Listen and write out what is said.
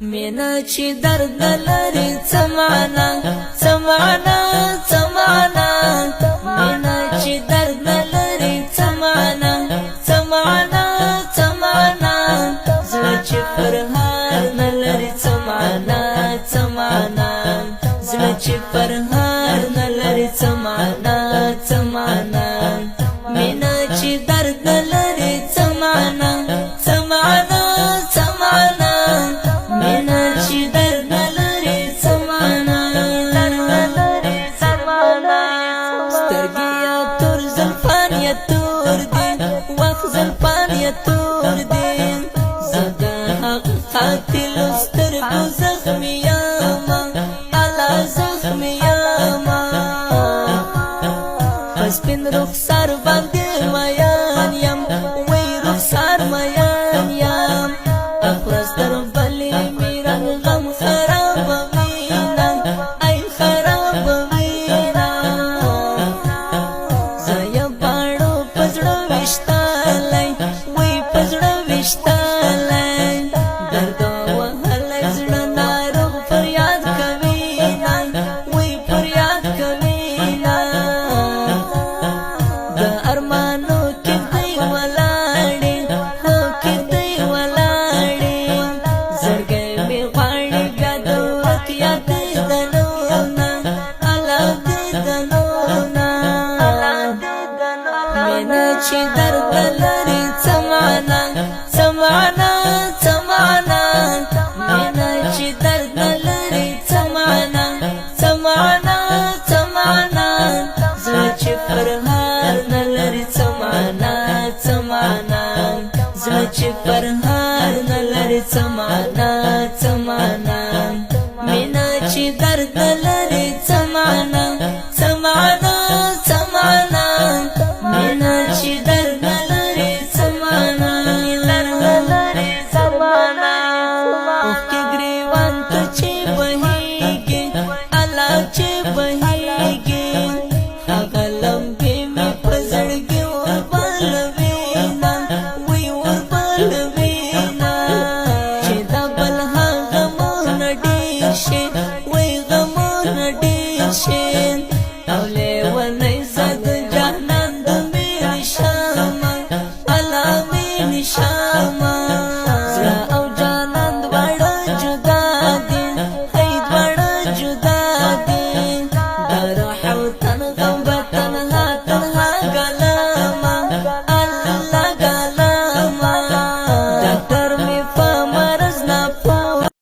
مینا چې درد لري سمانا سمانا سمانا مینا چې درد لري سمانا سمانا سمانا زړه چې فرحان لري سمانا سمانا زړه چې فرحان لري سمانا سمانا مینا چې درد لري سمانا سمانا سمانا مینا چې درد لري سمانا سمانا سترګې یا تور زلفان یا تور دي وخت زلفان یا تور دي زه د هغه قاتلو سترګو زخمي یمه الله زخمي یمه په سپین رخسار باندې مین یم وی رخسار مین یم اخرستر بلی میرن غم خراب وینا ای خراب وینا زیا باړو پزړه وشتالای وی پزړه وشتالای درد وهلای زړه ناروغ فریاد کوي وی فریاد کوي د ارمانو کې دی ولاړې هو کې دی ولاړې زړګې مې غواړي بیا د ورک یاد د نونا الله دې د نونا مینا چې درد لري سمانا سمانا سمانا مینا چې درد لري سمانا سمانا سمانا زړه چې فرحان لري سمانا سمانا زړه چې فرحان لري سمانا سمانا مینا چې درد لري